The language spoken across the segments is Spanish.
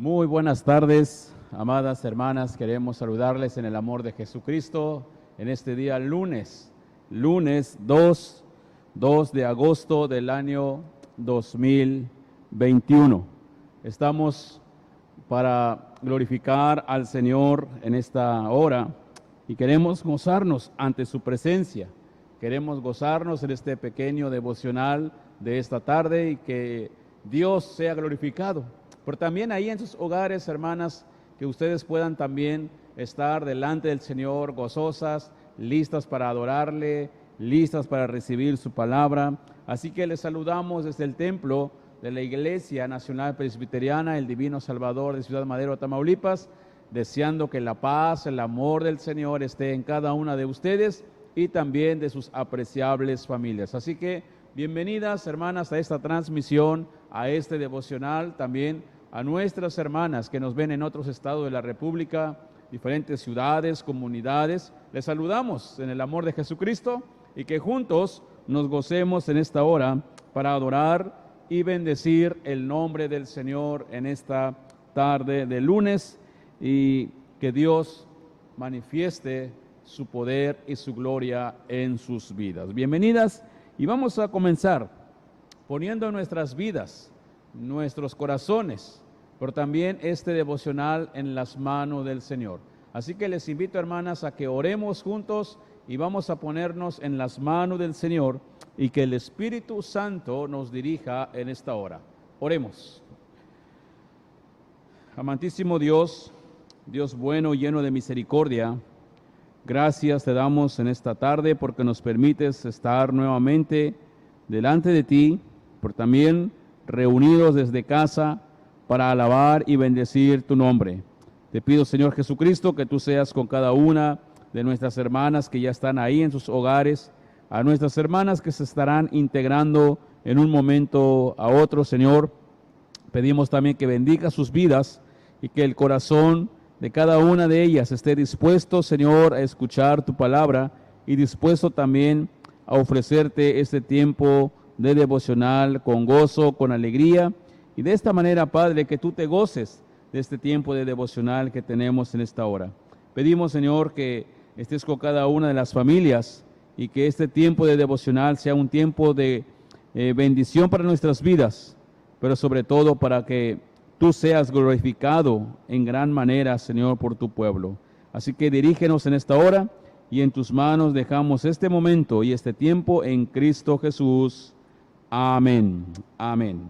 Muy buenas tardes, amadas hermanas. Queremos saludarles en el amor de Jesucristo en este día lunes 2 de agosto del año 2021. Estamos para glorificar al Señor en esta hora y queremos gozarnos ante su presencia. Queremos gozarnos en este pequeño devocional de esta tarde y que Dios sea glorificado. Pero también ahí en sus hogares, hermanas, que ustedes puedan también estar delante del Señor gozosas, listas para adorarle, listas para recibir su palabra. Así que les saludamos desde el templo de la Iglesia Nacional Presbiteriana, el Divino Salvador de Ciudad Madero, Tamaulipas, deseando que la paz, el amor del Señor esté en cada una de ustedes y también de sus apreciables familias. Así que bienvenidas, hermanas, a esta transmisión, a este devocional, también a nuestras hermanas que nos ven en otros estados de la República, diferentes ciudades, comunidades. Les saludamos en el amor de Jesucristo y que juntos nos gocemos en esta hora para adorar y bendecir el nombre del Señor en esta tarde de lunes y que Dios manifieste su poder y su gloria en sus vidas. Bienvenidas y vamos a comenzar poniendo nuestras vidas, nuestros corazones, pero también este devocional en las manos del Señor. Así que les invito, hermanas, a que oremos juntos y vamos a ponernos en las manos del Señor y que el Espíritu Santo nos dirija en esta hora. Oremos. Amantísimo Dios, Dios bueno, lleno de misericordia, gracias te damos en esta tarde porque nos permites estar nuevamente delante de ti, pero también reunidos desde casa para alabar y bendecir tu nombre. Te pido, Señor Jesucristo, que tú seas con cada una de nuestras hermanas que ya están ahí en sus hogares, a nuestras hermanas que se estarán integrando en un momento a otro, Señor. Pedimos también que bendiga sus vidas y que el corazón de cada una de ellas esté dispuesto, Señor, a escuchar tu palabra y dispuesto también a ofrecerte este tiempo de devocional con gozo, con alegría. Y de esta manera, Padre, que tú te goces de este tiempo de devocional que tenemos en esta hora. Pedimos, Señor, que estés con cada una de las familias y que este tiempo de devocional sea un tiempo de bendición para nuestras vidas, pero sobre todo para que tú seas glorificado en gran manera, Señor, por tu pueblo. Así que dirígenos en esta hora y en tus manos dejamos este momento y este tiempo en Cristo Jesús. Amén. Amén.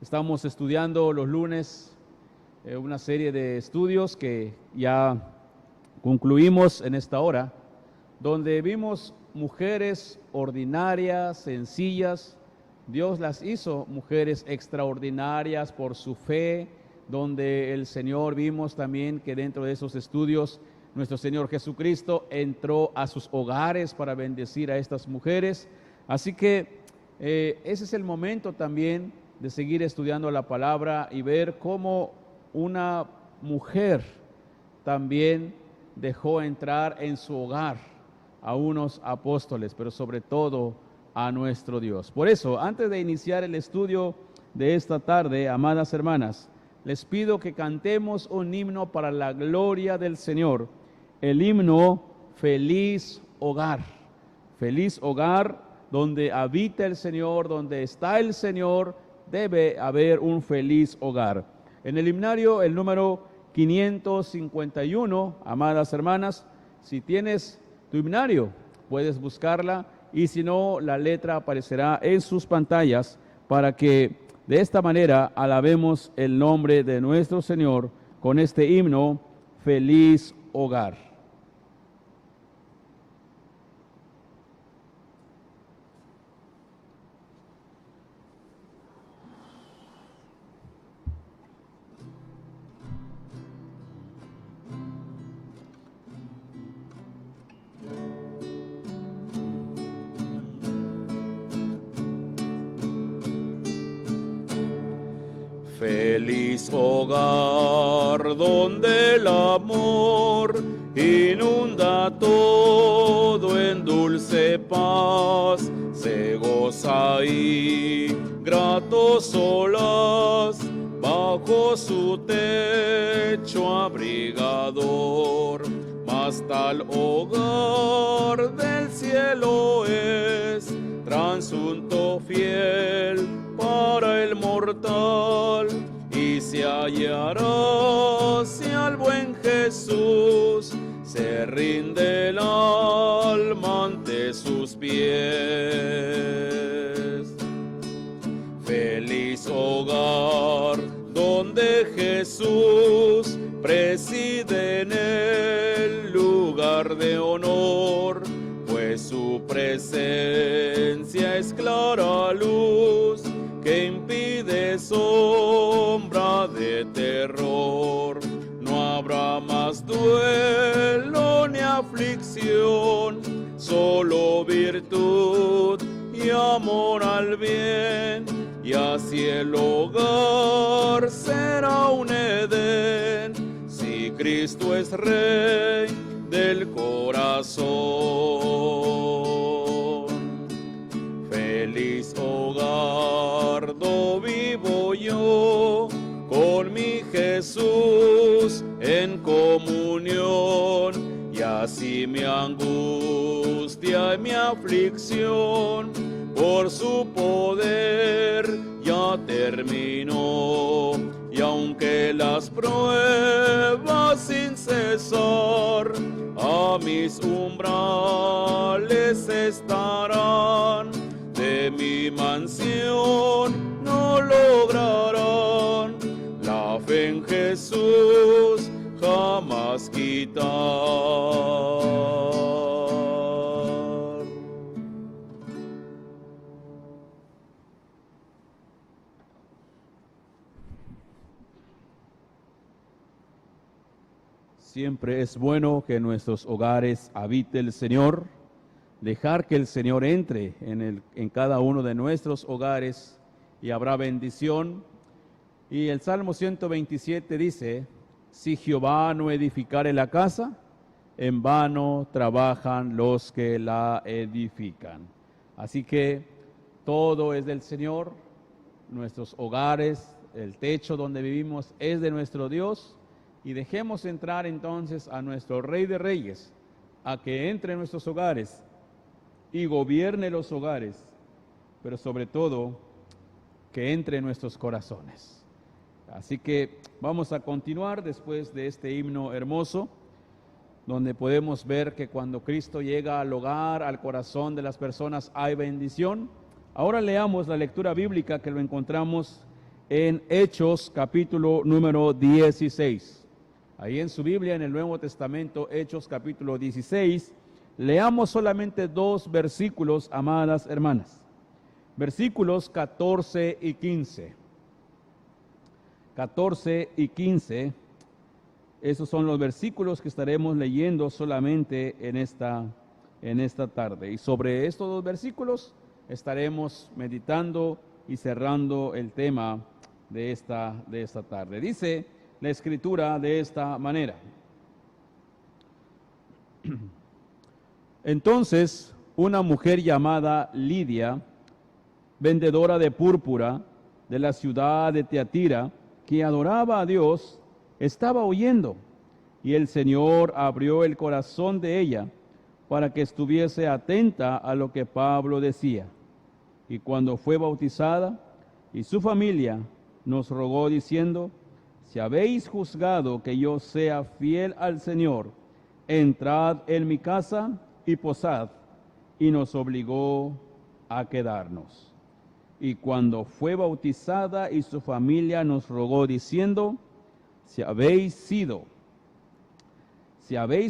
Estamos estudiando los lunes una serie de estudios que ya concluimos en esta hora, donde vimos mujeres ordinarias, sencillas. Dios las hizo mujeres extraordinarias por su fe, donde el Señor vimos también que dentro de esos estudios nuestro Señor Jesucristo entró a sus hogares para bendecir a estas mujeres. Así que ese es el momento también de seguir estudiando la palabra y ver cómo una mujer también dejó entrar en su hogar a unos apóstoles, pero sobre todo a nuestro Dios. Por eso, antes de iniciar el estudio de esta tarde, amadas hermanas, les pido que cantemos un himno para la gloria del Señor, el himno Feliz Hogar. Feliz hogar donde habita el Señor, donde está el Señor, debe haber un feliz hogar. En el himnario, el número 551, amadas hermanas, si tienes tu himnario, puedes buscarla y si no, la letra aparecerá en sus pantallas para que de esta manera alabemos el nombre de nuestro Señor con este himno, Feliz Hogar. Feliz hogar donde el amor inunda todo en dulce paz, se goza ahí gratos olas bajo bajo su techo abrigador, mas tal hogar del cielo es transunto fiel para el mortal, y se hallará si al buen Jesús se rinde el alma ante sus pies. Feliz hogar donde Jesús preside en el lugar de honor, pues su presencia es clara luz que impide sombra de terror. No habrá más duelo ni aflicción, solo virtud y amor al bien, y así el hogar será un Edén, si Cristo es Rey del corazón. Feliz hogar do vivo yo con mi Jesús en comunión, y así mi angustia y mi aflicción por su poder ya terminó. Y aunque las pruebas sin cesar a mis umbrales estarán, de mi mansión no lograrán la fe en Jesús jamás quitar. Siempre es bueno que en nuestros hogares habite el Señor, dejar que el Señor entre en cada uno de nuestros hogares y habrá bendición. Y el Salmo 127 dice: si Jehová no edificare la casa, en vano trabajan los que la edifican. Así que todo es del Señor, nuestros hogares, el techo donde vivimos es de nuestro Dios, y dejemos entrar entonces a nuestro Rey de Reyes, a que entre en nuestros hogares y gobierne los hogares, pero sobre todo que entre en nuestros corazones. Así que vamos a continuar después de este himno hermoso, donde podemos ver que cuando Cristo llega al hogar, al corazón de las personas, hay bendición. Ahora leamos la lectura bíblica que lo encontramos en Hechos capítulo número 16. Ahí en su Biblia, en el Nuevo Testamento, Hechos capítulo 16, leamos solamente 2 versículos, amadas hermanas. Versículos 14 y 15. 14 y 15, esos son los versículos que estaremos leyendo solamente en esta tarde. Y sobre estos 2 versículos estaremos meditando y cerrando el tema de esta tarde. Dice la Escritura de esta manera: entonces una mujer llamada Lidia, vendedora de púrpura de la ciudad de Tiatira, que adoraba a Dios, estaba oyendo, y el Señor abrió el corazón de ella para que estuviese atenta a lo que Pablo decía. Y cuando fue bautizada, y su familia nos rogó diciendo: si habéis juzgado que yo sea fiel al Señor, entrad en mi casa y posad. Y nos obligó a quedarnos. Y cuando fue bautizada y su familia nos rogó diciendo: si habéis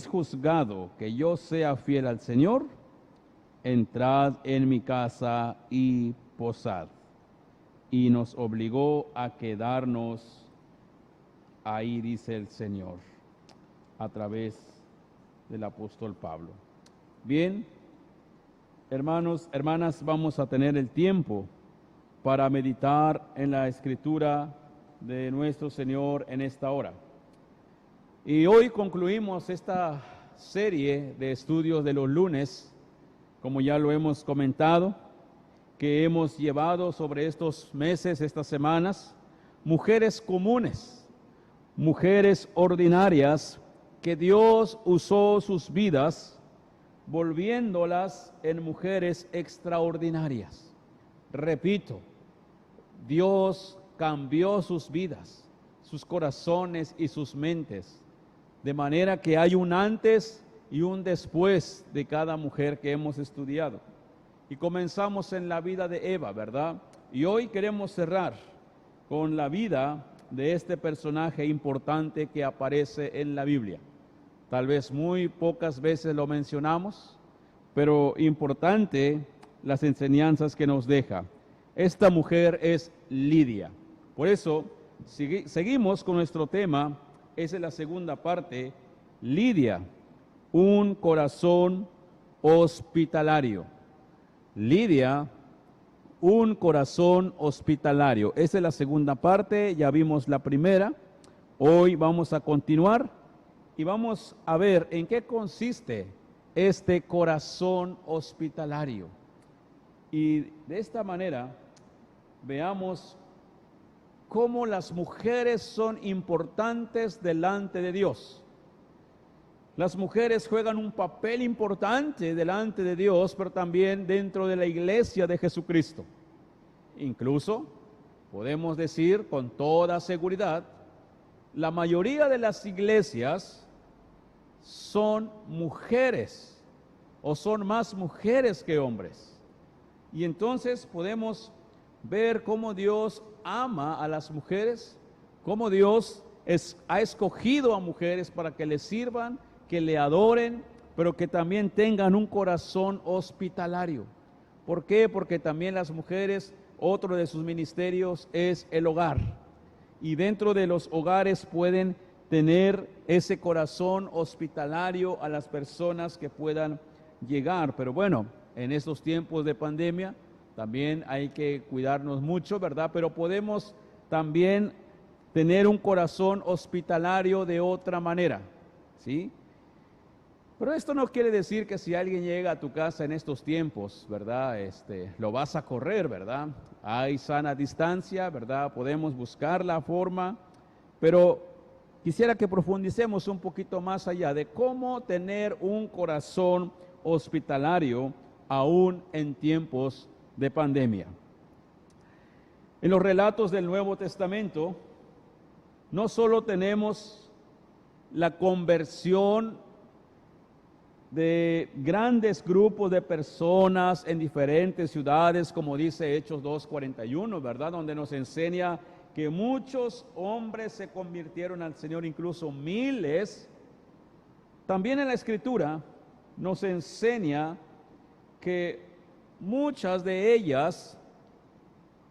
juzgado que yo sea fiel al Señor, entrad en mi casa y posad. Y nos obligó a quedarnos ahí, dice el Señor, a través del apóstol Pablo. Bien, hermanos, hermanas, vamos a tener el tiempo para meditar en la Escritura de nuestro Señor en esta hora. Y hoy concluimos esta serie de estudios de los lunes, como ya lo hemos comentado, que hemos llevado sobre estos meses, estas semanas, mujeres comunes, mujeres ordinarias, que Dios usó sus vidas volviéndolas en mujeres extraordinarias. Repito, Dios cambió sus vidas, sus corazones y sus mentes, de manera que hay un antes y un después de cada mujer que hemos estudiado. Y comenzamos en la vida de Eva, ¿verdad? Y hoy queremos cerrar con la vida de este personaje importante que aparece en la Biblia. Tal vez muy pocas veces lo mencionamos, pero importante las enseñanzas que nos deja. Esta mujer es Lidia. Por eso, seguimos con nuestro tema. Esa es la segunda parte. Lidia, un corazón hospitalario. Lidia, un corazón hospitalario. Esa es la segunda parte, ya vimos la primera. Hoy vamos a continuar y vamos a ver en qué consiste este corazón hospitalario. Y de esta manera veamos cómo las mujeres son importantes delante de Dios. Las mujeres juegan un papel importante delante de Dios, pero también dentro de la iglesia de Jesucristo. Incluso podemos decir con toda seguridad, la mayoría de las iglesias son mujeres o son más mujeres que hombres. Y entonces podemos ver cómo Dios ama a las mujeres, cómo Dios ha escogido a mujeres para que le sirvan, que le adoren, pero que también tengan un corazón hospitalario. ¿Por qué? Porque también las mujeres, otro de sus ministerios es el hogar. Y dentro de los hogares pueden tener ese corazón hospitalario a las personas que puedan llegar. Pero bueno, en estos tiempos de pandemia también hay que cuidarnos mucho, ¿verdad? Pero podemos también tener un corazón hospitalario de otra manera, ¿sí? Pero esto no quiere decir que si alguien llega a tu casa en estos tiempos, ¿verdad? Lo vas a correr, ¿verdad? Hay sana distancia, ¿verdad? Podemos buscar la forma, pero quisiera que profundicemos un poquito más allá de cómo tener un corazón hospitalario aún en tiempos de pandemia. En los relatos del Nuevo Testamento, no solo tenemos la conversión de grandes grupos de personas en diferentes ciudades, como dice Hechos 2:41, ¿verdad? Donde nos enseña que muchos hombres se convirtieron al Señor, incluso miles. También en la Escritura nos enseña que muchas de ellas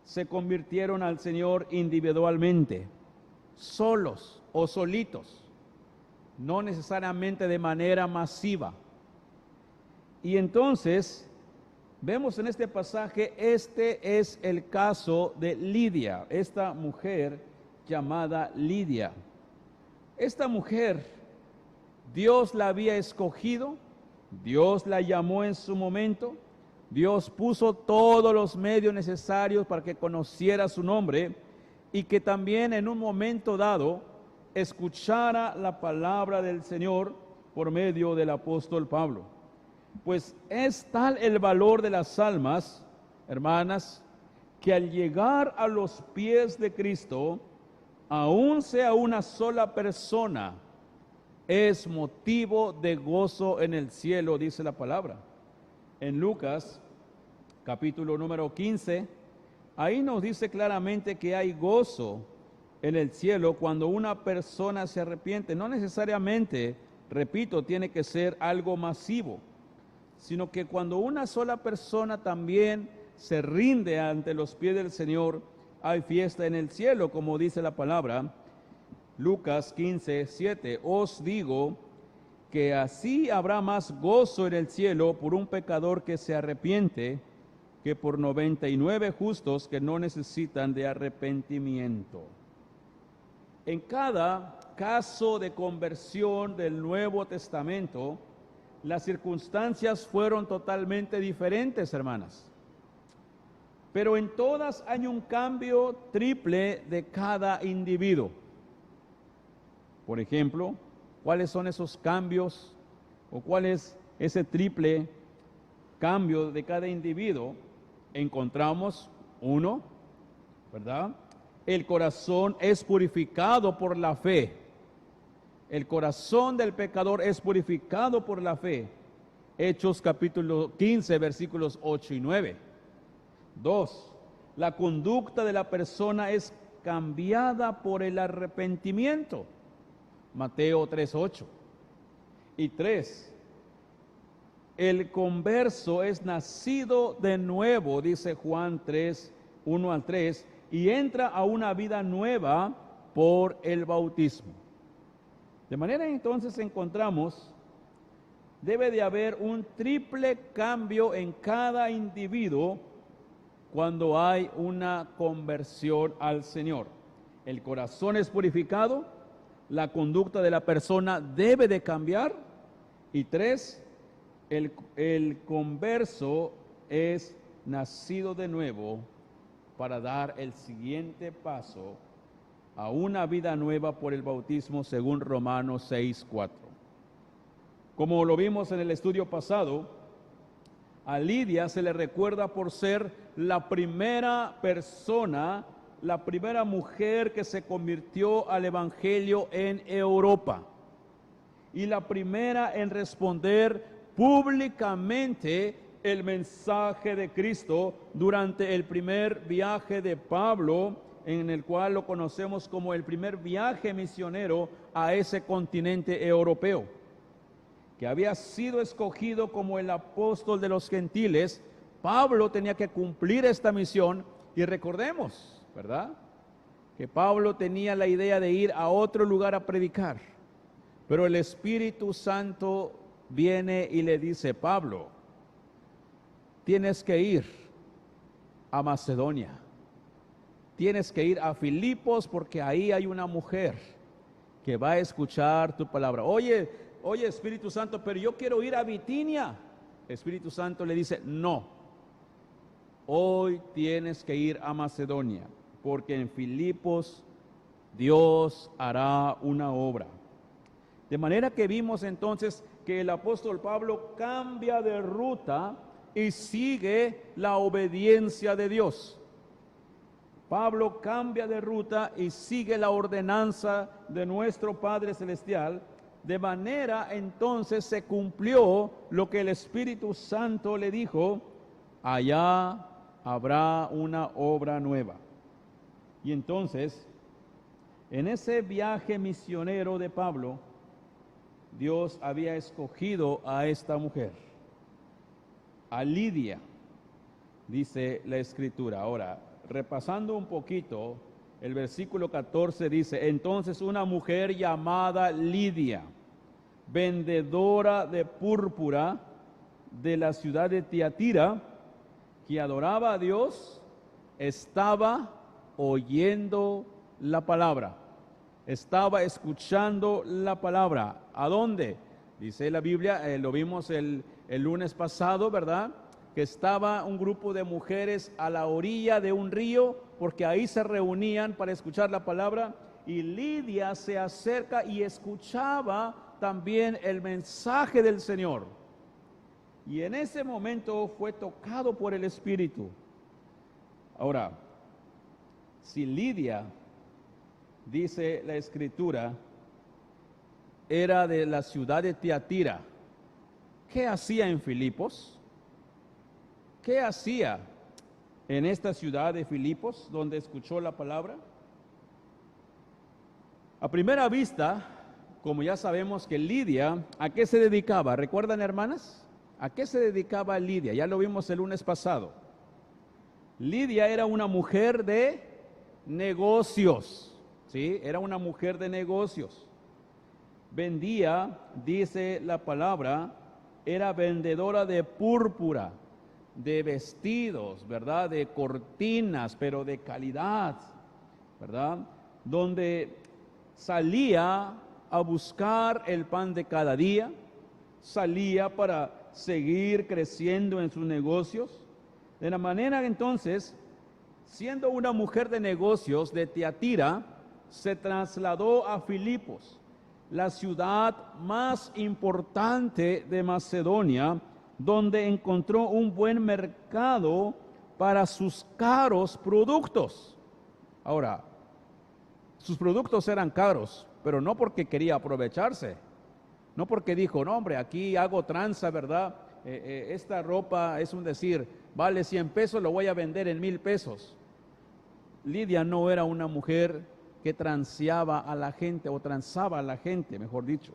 se convirtieron al Señor individualmente, solos o solitos, no necesariamente de manera masiva. Y entonces, vemos en este pasaje, este es el caso de Lidia, esta mujer llamada Lidia. Esta mujer, Dios la había escogido, Dios la llamó en su momento, Dios puso todos los medios necesarios para que conociera su nombre y que también en un momento dado escuchara la palabra del Señor por medio del apóstol Pablo. Pues es tal el valor de las almas, hermanas, que al llegar a los pies de Cristo, aun sea una sola persona, es motivo de gozo en el cielo, dice la palabra. En Lucas, capítulo número 15, ahí nos dice claramente que hay gozo en el cielo cuando una persona se arrepiente. No necesariamente, repito, tiene que ser algo masivo, sino que cuando una sola persona también se rinde ante los pies del Señor, hay fiesta en el cielo, como dice la palabra. Lucas 15:7, os digo que así habrá más gozo en el cielo por un pecador que se arrepiente que por 99 justos que no necesitan de arrepentimiento. En cada caso de conversión del Nuevo Testamento, las circunstancias fueron totalmente diferentes, hermanas. pero en todas hay un cambio triple de cada individuo. Por ejemplo, ¿cuáles son esos cambios o cuál es ese triple cambio de cada individuo? Encontramos uno, ¿verdad? El corazón es purificado por la fe. El corazón del pecador es purificado por la fe. Hechos capítulo 15, versículos 8 y 9. 2. La conducta de la persona es cambiada por el arrepentimiento. Mateo 3:8. Y 3. El converso es nacido de nuevo, dice Juan 3, 1 al 3, y entra a una vida nueva por el bautismo. De manera entonces encontramos, debe de haber un triple cambio en cada individuo cuando hay una conversión al Señor. El corazón es purificado, la conducta de la persona debe de cambiar, y 3, el converso es nacido de nuevo para dar el siguiente paso a una vida nueva por el bautismo según Romanos 6:4. Como lo vimos en el estudio pasado, a Lidia se le recuerda por ser la primera persona, la primera mujer que se convirtió al Evangelio en Europa y la primera en responder públicamente el mensaje de Cristo durante el primer viaje de Pablo, en el cual lo conocemos como el primer viaje misionero a ese continente europeo, que había sido escogido como el apóstol de los gentiles. Pablo tenía que cumplir esta misión, y recordemos, ¿verdad?, que Pablo tenía la idea de ir a otro lugar a predicar, pero el Espíritu Santo viene y le dice: Pablo, tienes que ir a Macedonia, tienes que ir a Filipos, porque ahí hay una mujer que va a escuchar tu palabra. Oye, Espíritu Santo, pero yo quiero ir a Bitinia. Espíritu Santo le dice: no, hoy tienes que ir a Macedonia, porque en Filipos Dios hará una obra. De manera que vimos entonces que el apóstol Pablo cambia de ruta y sigue la obediencia de Dios. Pablo cambia de ruta y sigue la ordenanza de nuestro Padre Celestial. De manera entonces se cumplió lo que el Espíritu Santo le dijo: allá habrá una obra nueva. Y entonces, en ese viaje misionero de Pablo, Dios había escogido a esta mujer, a Lidia, dice la Escritura. Ahora, repasando un poquito, el versículo 14 dice: entonces una mujer llamada Lidia, vendedora de púrpura de la ciudad de Tiatira, que adoraba a Dios, estaba oyendo la palabra. Estaba escuchando la palabra. ¿A dónde? Dice la Biblia, lo vimos el lunes pasado, ¿verdad?, que estaba un grupo de mujeres a la orilla de un río, porque ahí se reunían para escuchar la palabra, y Lidia se acerca y escuchaba también el mensaje del Señor. Y en ese momento fue tocado por el Espíritu. Ahora, si Lidia, dice la Escritura, era de la ciudad de Tiatira, ¿qué hacía en Filipos? ¿Qué hacía en esta ciudad de Filipos, donde escuchó la palabra? A primera vista, como ya sabemos que Lidia, ¿a qué se dedicaba? ¿Recuerdan, hermanas? ¿A qué se dedicaba Lidia? Ya lo vimos el lunes pasado. Lidia era una mujer de negocios, ¿sí? Era una mujer de negocios. Vendía, dice la palabra, era vendedora de púrpura, de vestidos, ¿verdad?, de cortinas, pero de calidad, ¿verdad?, donde salía a buscar el pan de cada día, salía para seguir creciendo en sus negocios. De la manera entonces siendo una mujer de negocios de Tiatira, se trasladó a Filipos, la ciudad más importante de Macedonia, donde encontró un buen mercado para sus caros productos. Ahora, sus productos eran caros, pero no porque quería aprovecharse, no porque dijo, no hombre, aquí hago tranza, ¿verdad? Esta ropa, es un decir, vale 100 pesos, lo voy a vender en 1000 pesos. Lidia no era una mujer que transeaba a la gente, o transaba a la gente, mejor dicho,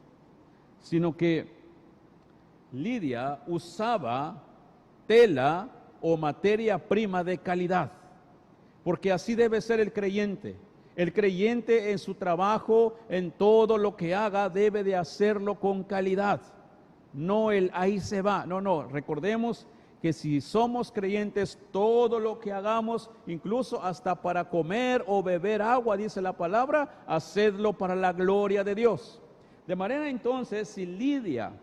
sino que Lidia usaba tela o materia prima de calidad, porque así debe ser el creyente. El creyente en su trabajo, en todo lo que haga, debe de hacerlo con calidad. No el ahí se va, no, recordemos que si somos creyentes, todo lo que hagamos, incluso hasta para comer o beber agua, dice la palabra, hacedlo para la gloria de Dios. De manera entonces, si Lidia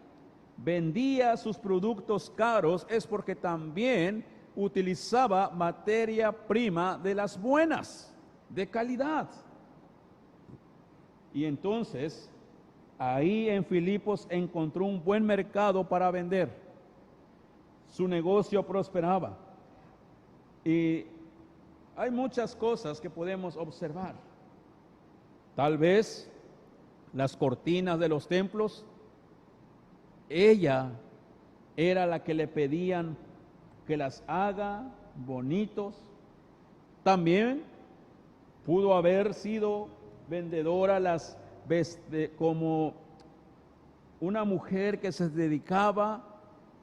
vendía sus productos caros, es porque también utilizaba materia prima de las buenas, de calidad. Y entonces, ahí en Filipos encontró un buen mercado para vender. Su negocio prosperaba. Y hay muchas cosas que podemos observar. Tal vez las cortinas de los templos, ella era la que le pedían que las haga bonitos. También pudo haber sido vendedora como una mujer que se dedicaba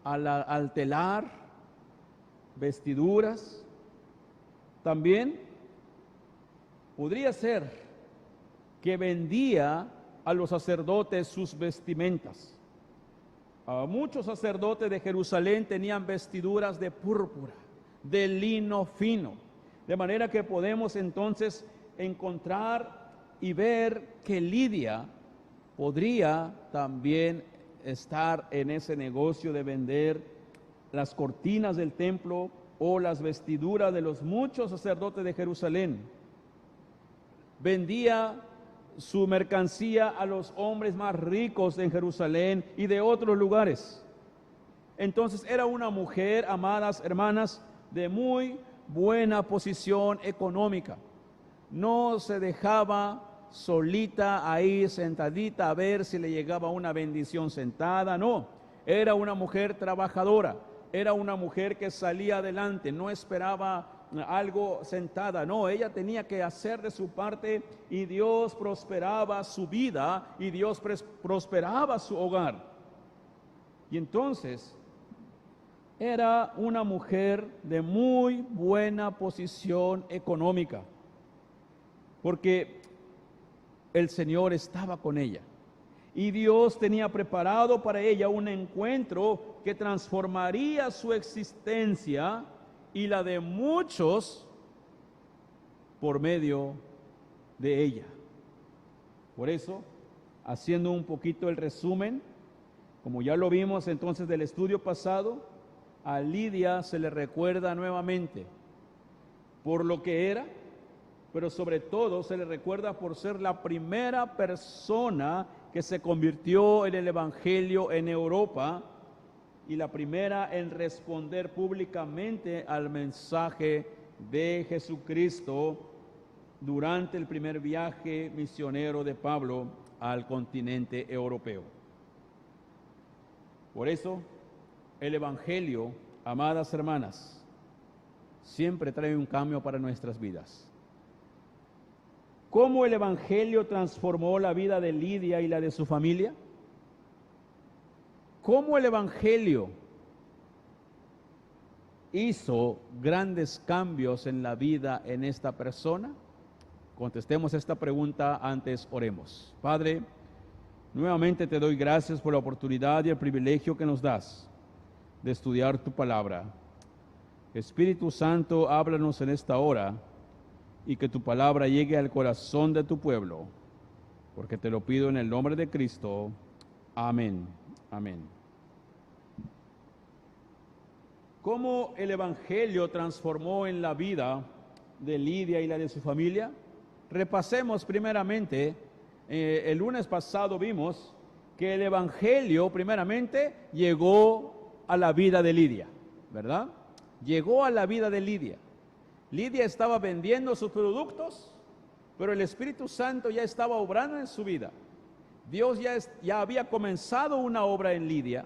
al telar vestiduras. También podría ser que vendía a los sacerdotes sus vestimentas. Muchos sacerdotes de Jerusalén tenían vestiduras de púrpura, de lino fino, de manera que podemos entonces encontrar y ver que Lidia podría también estar en ese negocio de vender las cortinas del templo o las vestiduras de los muchos sacerdotes de Jerusalén. Vendía su mercancía a los hombres más ricos en Jerusalén y de otros lugares. Entonces era una mujer, amadas hermanas, de muy buena posición económica. No se dejaba solita ahí sentadita a ver si le llegaba una bendición sentada, no. Era una mujer trabajadora, era una mujer que salía adelante, no esperaba algo sentada, no, ella tenía que hacer de su parte y Dios prosperaba su vida y Dios prosperaba su hogar. Y entonces era una mujer de muy buena posición económica, porque el Señor estaba con ella y Dios tenía preparado para ella un encuentro que transformaría su existencia y la de muchos por medio de ella. Por eso, haciendo un poquito el resumen, como ya lo vimos entonces del estudio pasado, a Lidia se le recuerda nuevamente por lo que era, pero sobre todo se le recuerda por ser la primera persona que se convirtió en el Evangelio en Europa y la primera en responder públicamente al mensaje de Jesucristo durante el primer viaje misionero de Pablo al continente europeo. Por eso, el Evangelio, amadas hermanas, siempre trae un cambio para nuestras vidas. ¿Cómo el Evangelio transformó la vida de Lidia y la de su familia? ¿Cómo el Evangelio hizo grandes cambios en la vida en esta persona? Contestemos esta pregunta, antes oremos. Padre, nuevamente te doy gracias por la oportunidad y el privilegio que nos das de estudiar tu palabra. Espíritu Santo, háblanos en esta hora y que tu palabra llegue al corazón de tu pueblo, porque te lo pido en el nombre de Cristo. Amén. Amén. ¿Cómo el Evangelio transformó en la vida de Lidia y la de su familia? Repasemos primeramente, el lunes pasado vimos que el Evangelio primeramente llegó a la vida de Lidia, ¿verdad? Llegó a la vida de Lidia. Lidia estaba vendiendo sus productos, pero el Espíritu Santo ya estaba obrando en su vida. Dios ya había comenzado una obra en Lidia.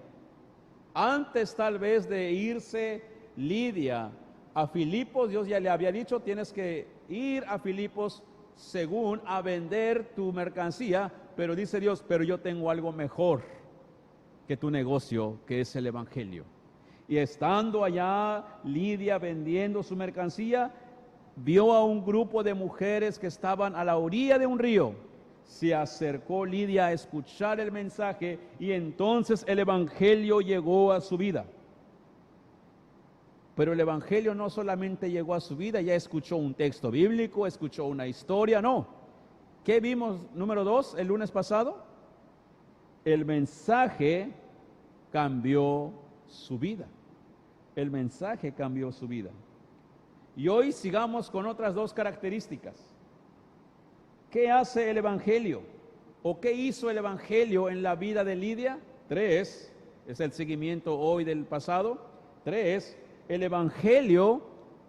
Antes tal vez de irse Lidia a Filipos, Dios ya le había dicho, tienes que ir a Filipos según a vender tu mercancía, pero dice Dios, pero yo tengo algo mejor que tu negocio, que es el Evangelio. Y estando allá Lidia vendiendo su mercancía, vio a un grupo de mujeres que estaban a la orilla de un río. Se acercó Lidia a escuchar el mensaje y entonces el Evangelio llegó a su vida. Pero el Evangelio no solamente llegó a su vida, ya escuchó un texto bíblico, escuchó una historia, no. ¿Qué vimos, número 2, el lunes pasado? El mensaje cambió su vida. El mensaje cambió su vida. Y hoy sigamos con otras 2 características. ¿Qué hace el Evangelio? ¿O qué hizo el Evangelio en la vida de Lidia? 3, es el seguimiento hoy del pasado. 3, el Evangelio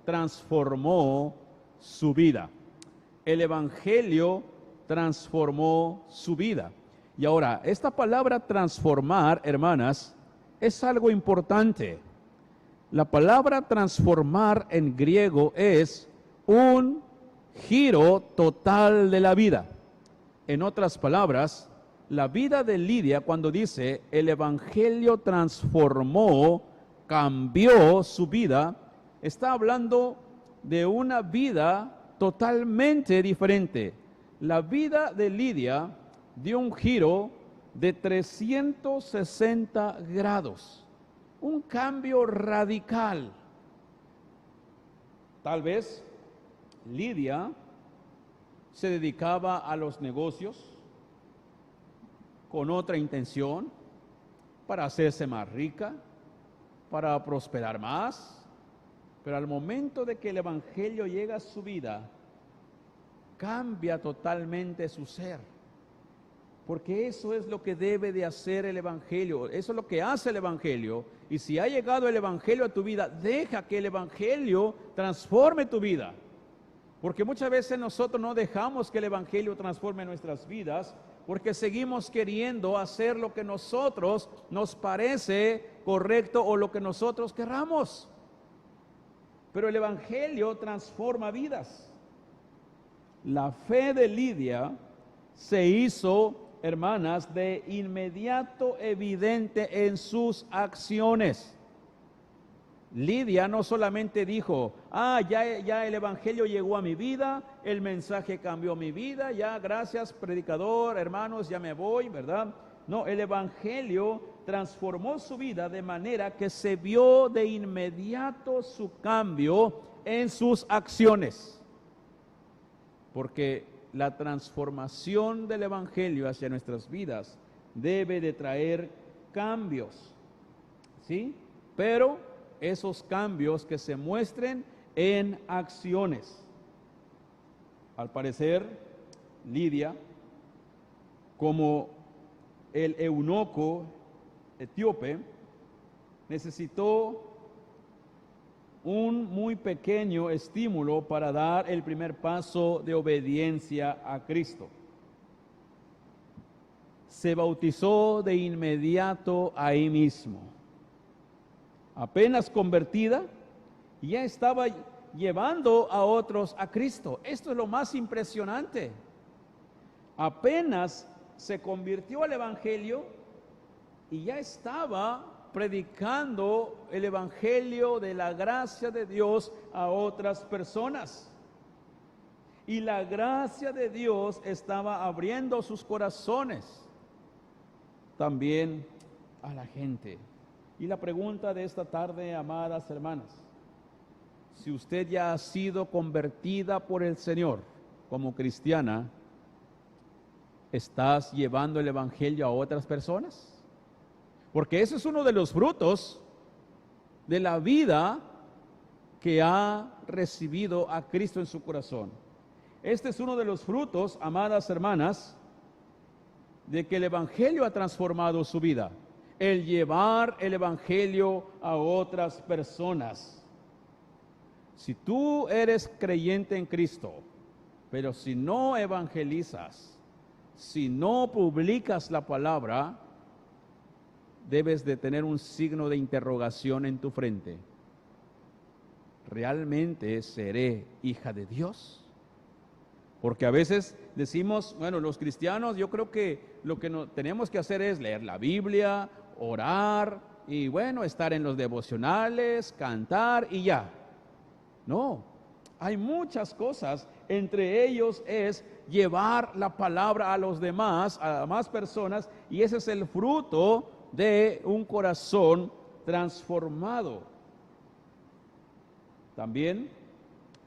transformó su vida. El Evangelio transformó su vida. Y ahora, esta palabra transformar, hermanas, es algo importante. La palabra transformar en griego es un giro total de la vida. En otras palabras, la vida de Lidia, cuando dice el Evangelio transformó, cambió su vida, está hablando de una vida totalmente diferente. La vida de Lidia dio un giro de 360 grados, un cambio radical. Tal vez Lidia se dedicaba a los negocios con otra intención, para hacerse más rica, para prosperar más, pero al momento de que el Evangelio llega a su vida, cambia totalmente su ser, porque eso es lo que debe de hacer el Evangelio, eso es lo que hace el Evangelio. Y si ha llegado el Evangelio a tu vida, deja que el Evangelio transforme tu vida, porque muchas veces nosotros no dejamos que el Evangelio transforme nuestras vidas, porque seguimos queriendo hacer lo que nosotros nos parece correcto o lo que nosotros querramos. Pero el Evangelio transforma vidas. La fe de Lidia se hizo, hermanas, de inmediato evidente en sus acciones. Lidia no solamente dijo, ya el Evangelio llegó a mi vida, el mensaje cambió mi vida, ya gracias predicador, hermanos, ya me voy, ¿verdad? No, el Evangelio transformó su vida de manera que se vio de inmediato su cambio en sus acciones. Porque la transformación del Evangelio hacia nuestras vidas debe de traer cambios, ¿sí? Pero esos cambios que se muestren en acciones. Al parecer, Lidia, como el eunuco etíope, necesitó un muy pequeño estímulo para dar el primer paso de obediencia a Cristo. Se bautizó de inmediato ahí mismo. Apenas convertida, ya estaba llevando a otros a Cristo. Esto es lo más impresionante. Apenas se convirtió al Evangelio y ya estaba predicando el Evangelio de la gracia de Dios a otras personas. Y la gracia de Dios estaba abriendo sus corazones también a la gente. Y la pregunta de esta tarde, amadas hermanas, si usted ya ha sido convertida por el Señor como cristiana, ¿estás llevando el Evangelio a otras personas? Porque ese es uno de los frutos de la vida que ha recibido a Cristo en su corazón. Este es uno de los frutos, amadas hermanas, de que el Evangelio ha transformado su vida. El llevar el Evangelio a otras personas. Si tú eres creyente en Cristo, pero si no evangelizas, si no publicas la palabra, debes de tener un signo de interrogación en tu frente. ¿Realmente seré hija de Dios? Porque a veces decimos, bueno, los cristianos, yo creo que lo que tenemos que hacer es leer la Biblia, orar y bueno, estar en los devocionales, cantar y ya. No, hay muchas cosas, entre ellos es llevar la palabra a los demás, a más personas, y ese es el fruto de un corazón transformado. También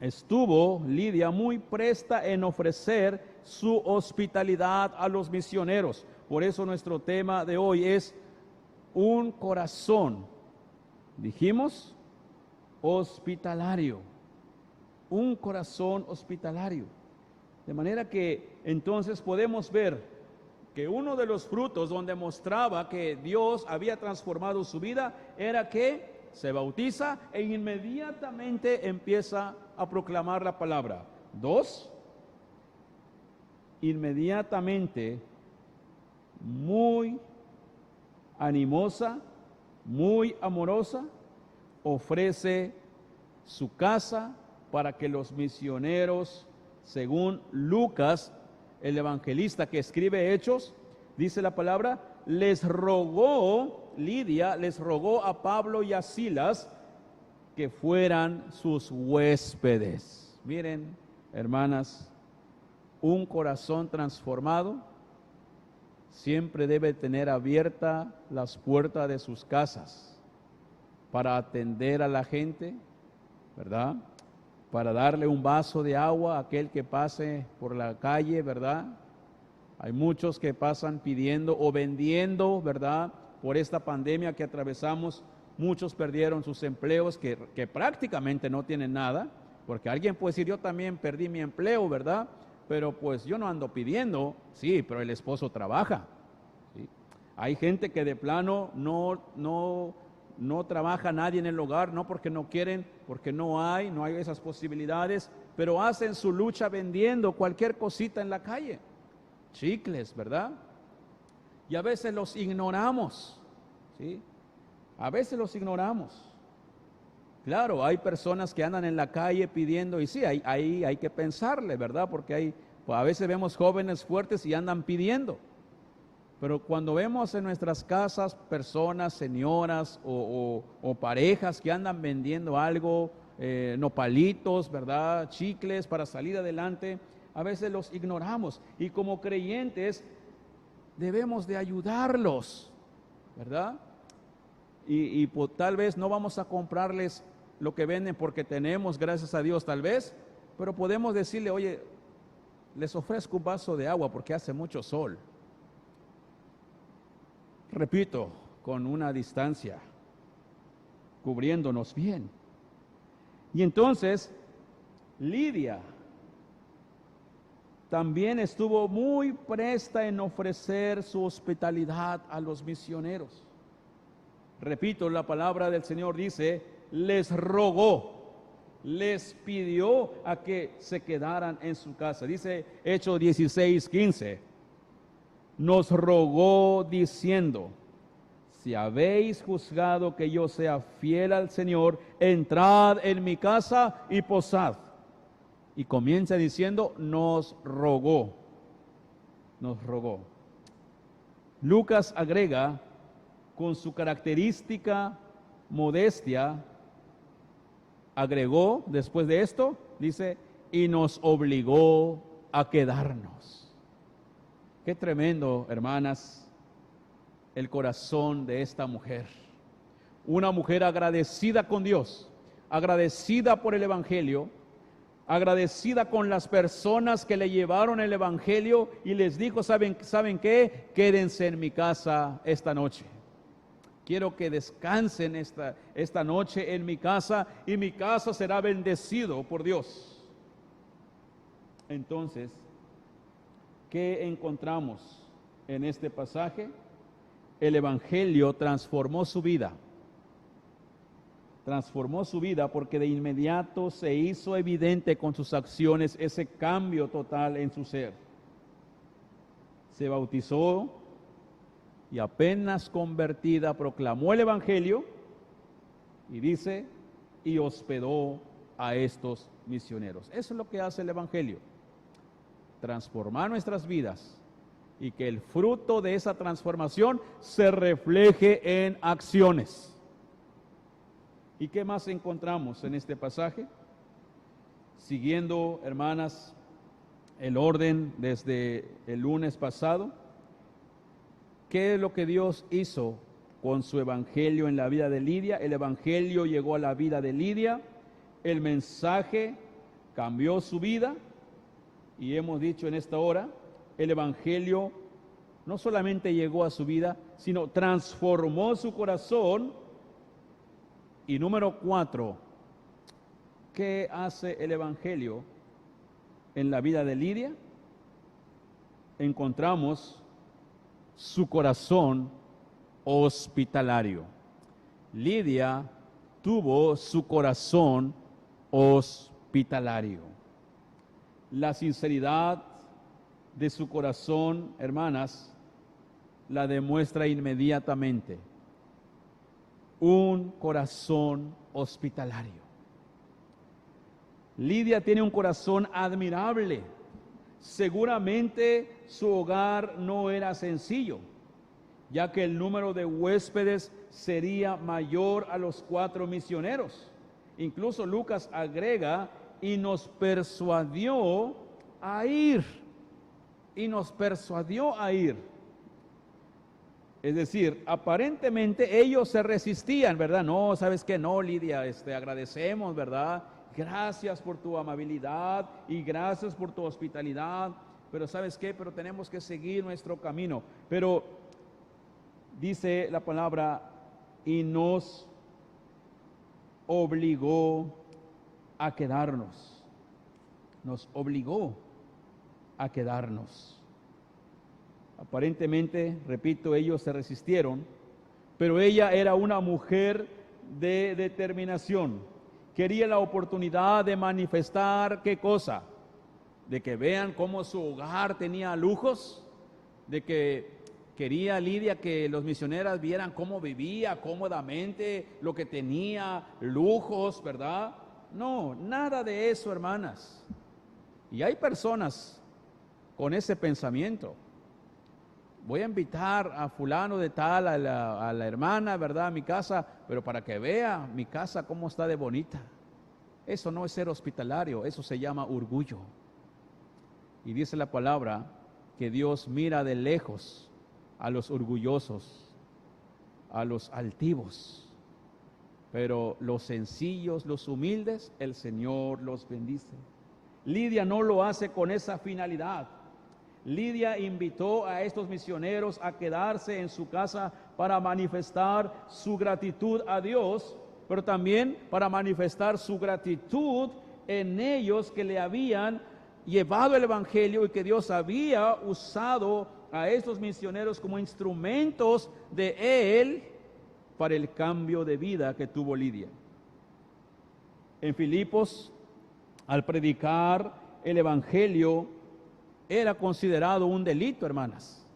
estuvo Lidia muy presta en ofrecer su hospitalidad a los misioneros. Por eso nuestro tema de hoy es un corazón, dijimos, hospitalario. Un corazón hospitalario. De manera que entonces podemos ver que uno de los frutos donde mostraba que Dios había transformado su vida era que se bautiza e inmediatamente empieza a proclamar la palabra. 2, inmediatamente, muy animosa, muy amorosa, ofrece su casa para que los misioneros, según Lucas, el evangelista que escribe Hechos, dice la palabra, Lidia les rogó a Pablo y a Silas que fueran sus huéspedes. Miren, hermanas, un corazón transformado siempre debe tener abiertas las puertas de sus casas para atender a la gente, ¿verdad? Para darle un vaso de agua a aquel que pase por la calle, ¿verdad? Hay muchos que pasan pidiendo o vendiendo, ¿verdad? Por esta pandemia que atravesamos, muchos perdieron sus empleos que prácticamente no tienen nada, porque alguien puede decir, yo también perdí mi empleo, ¿verdad? Pero pues yo no ando pidiendo, sí, pero el esposo trabaja, ¿sí? Hay gente que de plano no trabaja nadie en el hogar, no porque no quieren, porque no hay esas posibilidades, pero hacen su lucha vendiendo cualquier cosita en la calle, chicles, ¿verdad? Y a veces los ignoramos, ¿sí? A veces los ignoramos. Claro, hay personas que andan en la calle pidiendo, y sí, hay que pensarle, ¿verdad? Porque a veces vemos jóvenes fuertes y andan pidiendo. Pero cuando vemos en nuestras casas personas, señoras o parejas que andan vendiendo algo, nopalitos, ¿verdad? Chicles para salir adelante, a veces los ignoramos. Y como creyentes debemos de ayudarlos, ¿verdad? Y tal vez no vamos a comprarles lo que venden porque tenemos, gracias a Dios tal vez, pero podemos decirle, oye, les ofrezco un vaso de agua porque hace mucho sol. Repito, con una distancia, cubriéndonos bien. Y entonces, Lidia también estuvo muy presta en ofrecer su hospitalidad a los misioneros. Repito, la palabra del Señor dice, les rogó, les pidió a que se quedaran en su casa. Dice Hechos 16:15. Nos rogó diciendo, si habéis juzgado que yo sea fiel al Señor, entrad en mi casa y posad. Y comienza diciendo, nos rogó. Nos rogó. Lucas agrega, con su característica modestia, agregó después de esto, dice, y nos obligó a quedarnos. Qué tremendo, hermanas, el corazón de esta mujer. Una mujer agradecida con Dios, agradecida por el Evangelio, agradecida con las personas que le llevaron el Evangelio y les dijo, ¿saben qué? Quédense en mi casa esta noche. Quiero que descansen esta noche en mi casa y mi casa será bendecido por Dios. Entonces, ¿qué encontramos en este pasaje? El Evangelio transformó su vida. Transformó su vida porque de inmediato se hizo evidente con sus acciones ese cambio total en su ser. Se bautizó y apenas convertida proclamó el Evangelio y dice, y hospedó a estos misioneros. Eso es lo que hace el Evangelio, transformar nuestras vidas y que el fruto de esa transformación se refleje en acciones. ¿Y qué más encontramos en este pasaje? Siguiendo, hermanas, el orden desde el lunes pasado, ¿qué es lo que Dios hizo con su evangelio en la vida de Lidia? El evangelio llegó a la vida de Lidia, el mensaje cambió su vida y hemos dicho en esta hora, el evangelio no solamente llegó a su vida, sino transformó su corazón. Y número 4, ¿qué hace el evangelio en la vida de Lidia? Encontramos su corazón hospitalario. Lidia tuvo su corazón hospitalario. La sinceridad de su corazón, hermanas, la demuestra inmediatamente. Un corazón hospitalario. Lidia tiene un corazón admirable. Seguramente su hogar no era sencillo, ya que el número de huéspedes sería mayor a los 4 misioneros. Incluso Lucas agrega, y nos persuadió a ir. Y nos persuadió a ir. Es decir, aparentemente ellos se resistían, ¿verdad? No, ¿sabes qué? No, Lidia, agradecemos, ¿verdad? Gracias por tu amabilidad y gracias por tu hospitalidad, pero ¿sabes qué? Pero tenemos que seguir nuestro camino. Pero dice la palabra, y nos obligó a quedarnos. Nos obligó a quedarnos. Aparentemente, repito, ellos se resistieron, pero ella era una mujer de determinación. Quería la oportunidad de manifestar, ¿qué cosa? De que vean cómo su hogar tenía lujos, de que quería Lidia que los misioneros vieran cómo vivía cómodamente, lo que tenía, lujos, ¿verdad? No, nada de eso, hermanas. Y hay personas con ese pensamiento. Voy a invitar a fulano de tal, a la hermana, ¿verdad? A mi casa, pero para que vea mi casa cómo está de bonita. Eso no es ser hospitalario, eso se llama orgullo. Y dice la palabra que Dios mira de lejos a los orgullosos, a los altivos, pero los sencillos, los humildes, el Señor los bendice. Lidia no lo hace con esa finalidad. Lidia invitó a estos misioneros a quedarse en su casa para manifestar su gratitud a Dios, pero también para manifestar su gratitud en ellos que le habían llevado el Evangelio y que Dios había usado a estos misioneros como instrumentos de Él para el cambio de vida que tuvo Lidia. En Filipos, al predicar el Evangelio, era considerado un delito, hermanas.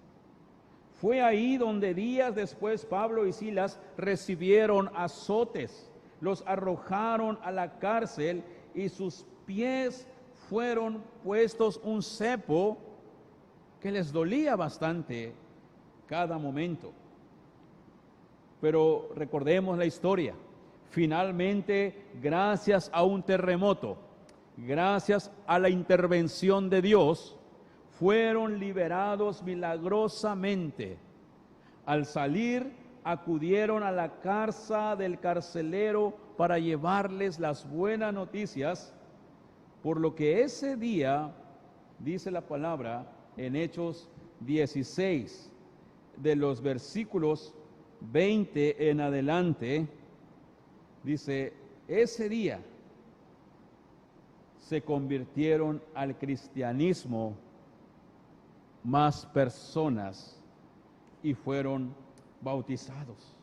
Fue ahí donde días después Pablo y Silas recibieron azotes, los arrojaron a la cárcel y sus pies fueron puestos un cepo que les dolía bastante cada momento. Pero recordemos la historia. Finalmente, gracias a un terremoto, gracias a la intervención de Dios, fueron liberados milagrosamente. Al salir, acudieron a la casa del carcelero para llevarles las buenas noticias, por lo que ese día, dice la palabra en Hechos 16, de los versículos 20 en adelante, dice, ese día se convirtieron al cristianismo más personas y fueron bautizados.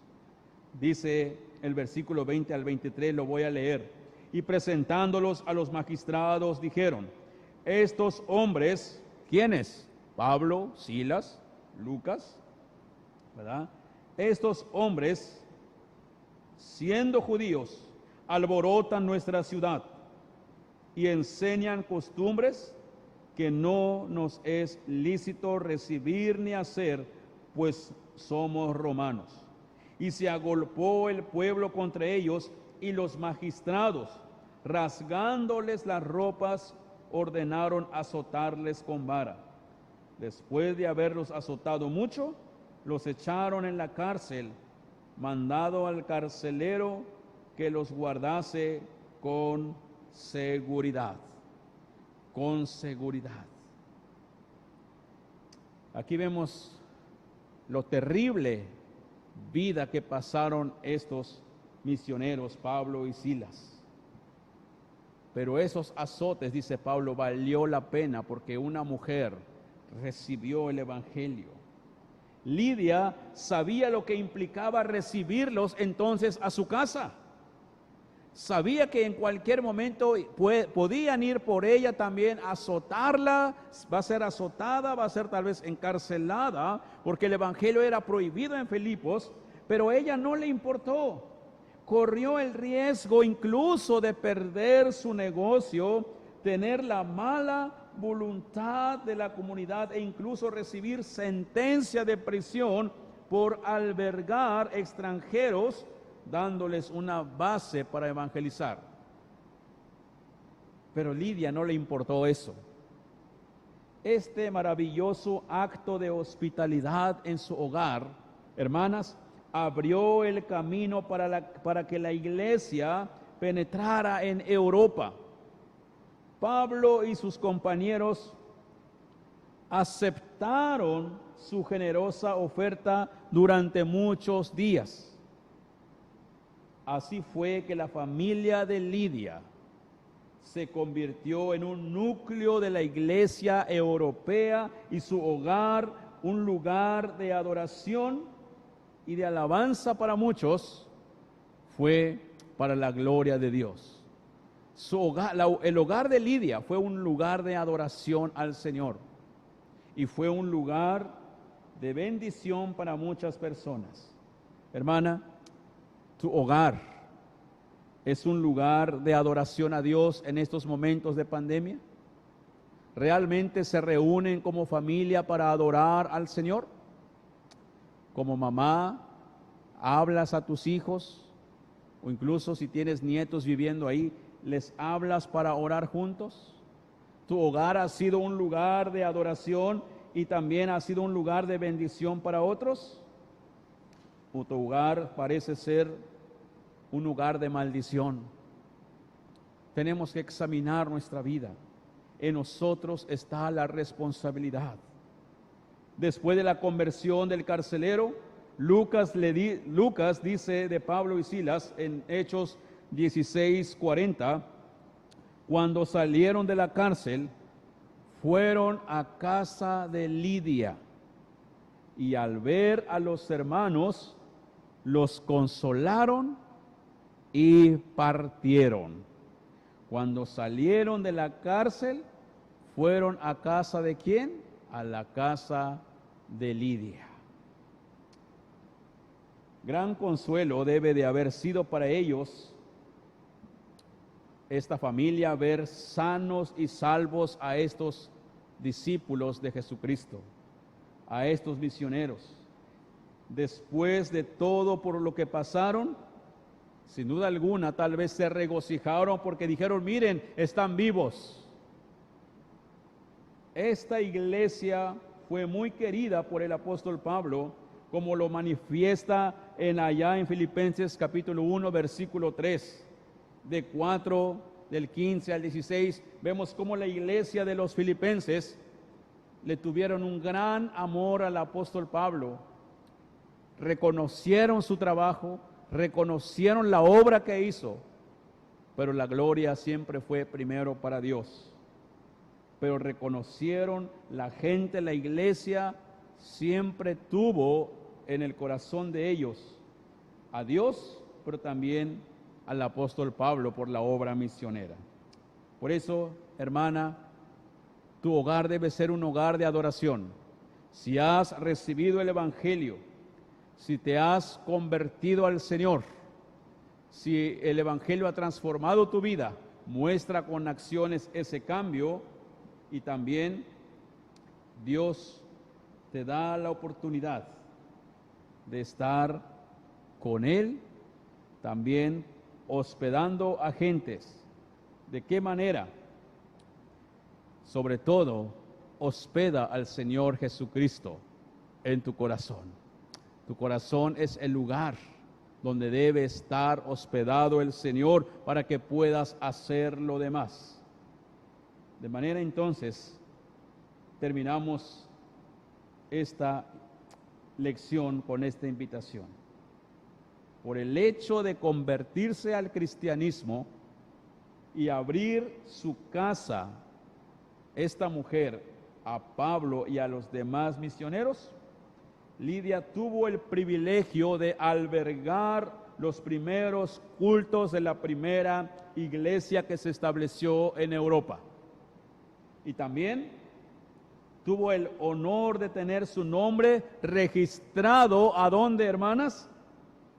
Dice el versículo 20 al 23, lo voy a leer. Y presentándolos a los magistrados, dijeron, estos hombres, ¿quiénes? Pablo, Silas, Lucas, ¿verdad? Estos hombres, siendo judíos, alborotan nuestra ciudad y enseñan costumbres que no nos es lícito recibir ni hacer, pues somos romanos. Y se agolpó el pueblo contra ellos, y los magistrados, rasgándoles las ropas, ordenaron azotarles con vara. Después de haberlos azotado mucho, los echaron en la cárcel, mandado al carcelero que los guardase con seguridad. Con seguridad. Aquí vemos lo terrible vida que pasaron estos misioneros, Pablo y Silas. Pero esos azotes, dice Pablo, valió la pena porque una mujer recibió el evangelio. Lidia sabía lo que implicaba recibirlos entonces a su casa. Sabía que en cualquier momento podían ir por ella también, azotarla, va a ser azotada, va a ser tal vez encarcelada, porque el evangelio era prohibido en Filipos, pero a ella no le importó. Corrió el riesgo incluso de perder su negocio, tener la mala voluntad de la comunidad e incluso recibir sentencia de prisión por albergar extranjeros, dándoles una base para evangelizar. Pero Lidia no le importó eso. Este maravilloso acto de hospitalidad en su hogar, hermanas, abrió el camino para que la iglesia penetrara en Europa. Pablo y sus compañeros aceptaron su generosa oferta durante muchos días. Así fue que la familia de Lidia se convirtió en un núcleo de la iglesia europea y su hogar un lugar de adoración y de alabanza para muchos, fue para la gloria de Dios. Su hogar, el hogar de Lidia fue un lugar de adoración al Señor y fue un lugar de bendición para muchas personas. Hermana, tu hogar es un lugar de adoración a Dios en estos momentos de pandemia. ¿Realmente se reúnen como familia para adorar al Señor? Como mamá, hablas a tus hijos, o incluso si tienes nietos viviendo ahí, ¿les hablas para orar juntos? ¿Tu hogar ha sido un lugar de adoración y también ha sido un lugar de bendición para otros? ¿O tu hogar parece ser un lugar de maldición? Tenemos que examinar nuestra vida. En nosotros está la responsabilidad. Después de la conversión del carcelero, Lucas dice de Pablo y Silas en Hechos 16:40, cuando salieron de la cárcel, fueron a casa de Lidia y al ver a los hermanos, los consolaron y partieron. Cuando salieron de la cárcel, fueron a casa de ¿quién? A la casa de Lidia. Gran consuelo debe de haber sido para ellos, esta familia, ver sanos y salvos a estos discípulos de Jesucristo, a estos misioneros. Después de todo por lo que pasaron, sin duda alguna, tal vez se regocijaron porque dijeron, miren, están vivos. Esta iglesia fue muy querida por el apóstol Pablo, como lo manifiesta allá en Filipenses capítulo 1, versículo 3, del 15 al 16, vemos cómo la iglesia de los filipenses le tuvieron un gran amor al apóstol Pablo. reconocieron su trabajo, reconocieron la obra que hizo, pero la gloria siempre fue primero para Dios. Pero reconocieron, la gente, la iglesia siempre tuvo en el corazón de ellos a Dios, pero también al apóstol Pablo por la obra misionera. Por eso, hermana, tu hogar debe ser un hogar de adoración. Si has recibido el Evangelio, si te has convertido al Señor, si el Evangelio ha transformado tu vida, muestra con acciones ese cambio, y también Dios te da la oportunidad de estar con Él, también hospedando a gentes. ¿De qué manera? Sobre todo, hospeda al Señor Jesucristo en tu corazón. Tu corazón es el lugar donde debe estar hospedado el Señor para que puedas hacer lo demás. De manera entonces, terminamos esta lección con esta invitación. Por el hecho de convertirse al cristianismo y abrir su casa, esta mujer, a Pablo y a los demás misioneros, Lidia tuvo el privilegio de albergar los primeros cultos de la primera iglesia que se estableció en Europa. Y también tuvo el honor de tener su nombre registrado, ¿a dónde, hermanas?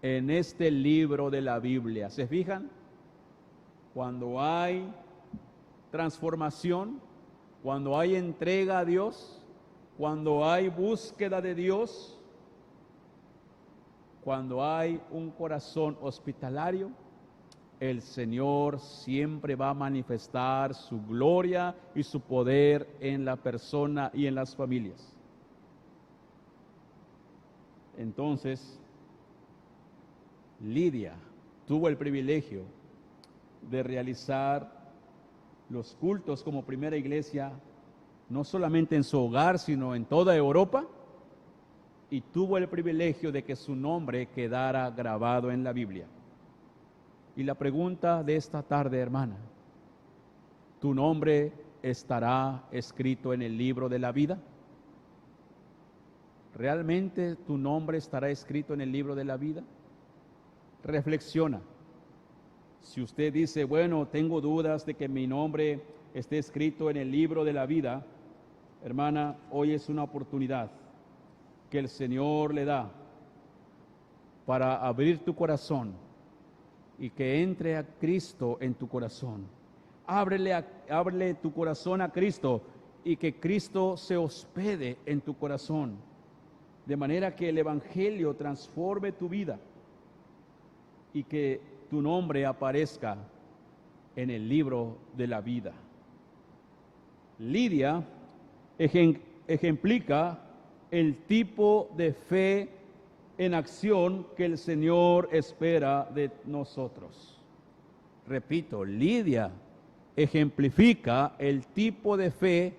En este libro de la Biblia. ¿Se fijan? Cuando hay transformación, cuando hay entrega a Dios, cuando hay búsqueda de Dios, cuando hay un corazón hospitalario, el Señor siempre va a manifestar su gloria y su poder en la persona y en las familias. Entonces, Lidia tuvo el privilegio de realizar los cultos como primera iglesia, no solamente en su hogar, sino en toda Europa, y tuvo el privilegio de que su nombre quedara grabado en la Biblia. Y la pregunta de esta tarde, hermana, ¿tu nombre estará escrito en el libro de la vida? ¿Realmente tu nombre estará escrito en el libro de la vida? Reflexiona. Si usted dice, bueno, tengo dudas de que mi nombre esté escrito en el libro de la vida, hermana, hoy es una oportunidad que el Señor le da para abrir tu corazón y que entre a Cristo en tu corazón. Ábrele tu corazón a Cristo y que Cristo se hospede en tu corazón, de manera que el Evangelio transforme tu vida y que tu nombre aparezca en el libro de la vida. Lidia ejemplifica el tipo de fe en acción que el Señor espera de nosotros. Repito, Lidia ejemplifica el tipo de fe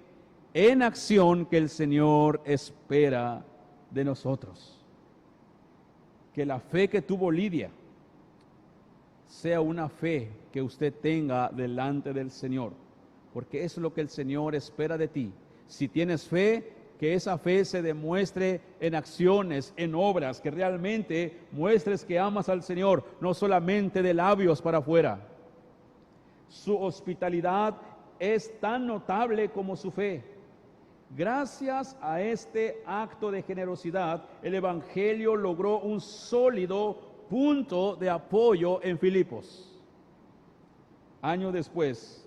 en acción que el Señor espera de nosotros. Que la fe que tuvo Lidia sea una fe que usted tenga delante del Señor, porque eso es lo que el Señor espera de ti. Si tienes fe, que esa fe se demuestre en acciones, en obras, que realmente muestres que amas al Señor, no solamente de labios para afuera. Su hospitalidad es tan notable como su fe. Gracias a este acto de generosidad, el Evangelio logró un sólido punto de apoyo en Filipos. Años después,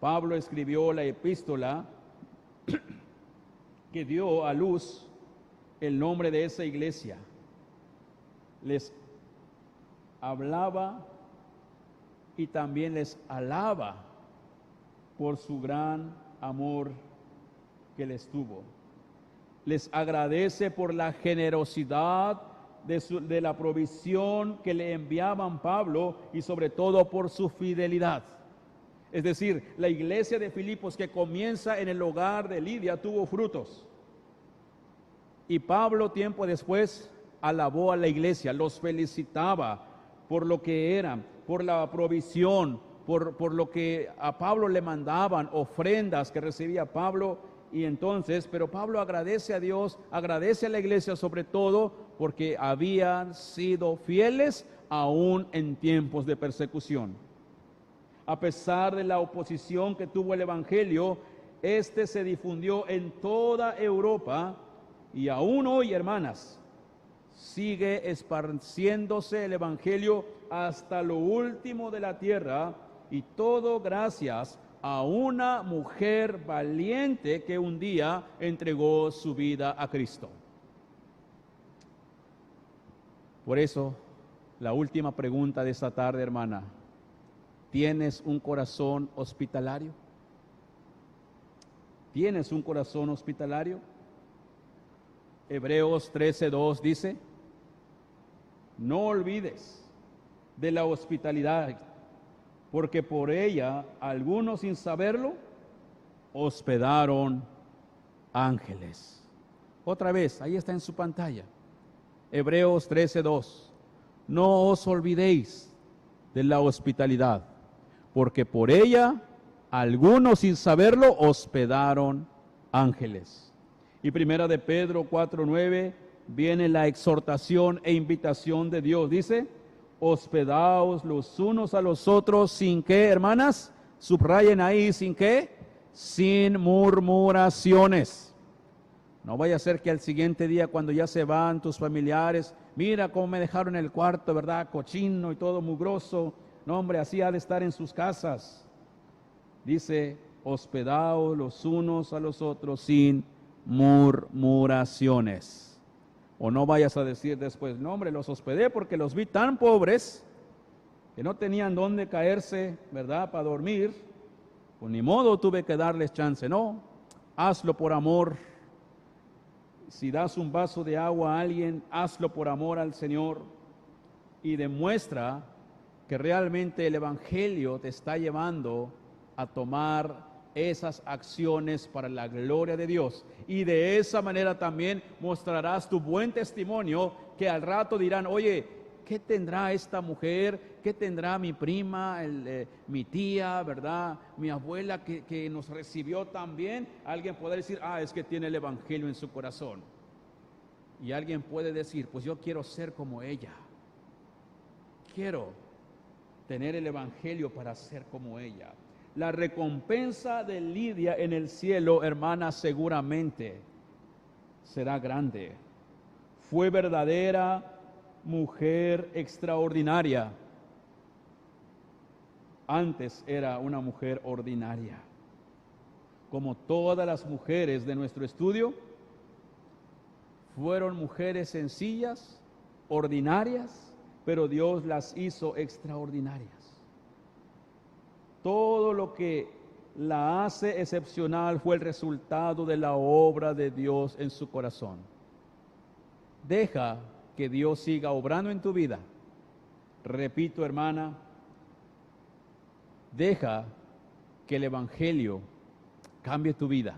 Pablo escribió la epístola que dio a luz el nombre de esa iglesia. Les hablaba y también les alaba por su gran amor que les tuvo. Les agradece por la generosidad de la provisión que le enviaban Pablo y sobre todo por su fidelidad. Es decir, la iglesia de Filipos que comienza en el hogar de Lidia tuvo frutos. Y Pablo tiempo después alabó a la iglesia, los felicitaba por lo que eran, por la provisión, por lo que a Pablo le mandaban, ofrendas que recibía Pablo. Y entonces, pero Pablo agradece a Dios, agradece a la iglesia sobre todo, porque habían sido fieles aún en tiempos de persecución. A pesar de la oposición que tuvo el evangelio, este se difundió en toda Europa y aún hoy, hermanas, sigue esparciéndose el evangelio hasta lo último de la tierra, y todo gracias a una mujer valiente que un día entregó su vida a Cristo. Por eso, la última pregunta de esta tarde, hermana: ¿tienes un corazón hospitalario? ¿Tienes un corazón hospitalario? Hebreos 13:2 dice: no olvides de la hospitalidad, porque por ella algunos, sin saberlo, hospedaron ángeles. Otra vez, ahí está en su pantalla, Hebreos 13:2. No os olvidéis de la hospitalidad, porque por ella algunos, sin saberlo, hospedaron ángeles. Y primera de Pedro 4:9 viene la exhortación e invitación de Dios. Dice: hospedaos los unos a los otros, ¿sin qué, hermanas? Subrayen ahí, ¿sin qué? Sin murmuraciones. No vaya a ser que al siguiente día, cuando ya se van tus familiares, mira cómo me dejaron el cuarto, ¿verdad? Cochino y todo mugroso. No, hombre, así ha de estar en sus casas. Dice: hospedaos los unos a los otros sin murmuraciones. O no vayas a decir después: no, hombre, los hospedé porque los vi tan pobres que no tenían dónde caerse, ¿verdad?, para dormir. Pues ni modo, tuve que darles chance. No, hazlo por amor. Si das un vaso de agua a alguien, hazlo por amor al Señor, y demuestra que realmente el evangelio te está llevando a tomar esas acciones para la gloria de Dios. Y de esa manera también mostrarás tu buen testimonio, que al rato dirán: oye, ¿qué tendrá esta mujer? ¿Qué tendrá mi prima, mi tía, verdad? Mi abuela que nos recibió tan bien. Alguien puede decir: es que tiene el evangelio en su corazón. Y alguien puede decir: pues yo quiero ser como ella. Quiero tener el evangelio para ser como ella. La recompensa de Lidia en el cielo, hermana, seguramente será grande. Fue verdadera mujer extraordinaria. Antes era una mujer ordinaria. Como todas las mujeres de nuestro estudio, fueron mujeres sencillas, ordinarias, pero Dios las hizo extraordinarias. Todo lo que la hace excepcional fue el resultado de la obra de Dios en su corazón. Deja que Dios siga obrando en tu vida. Repito, hermana, deja que el evangelio cambie tu vida.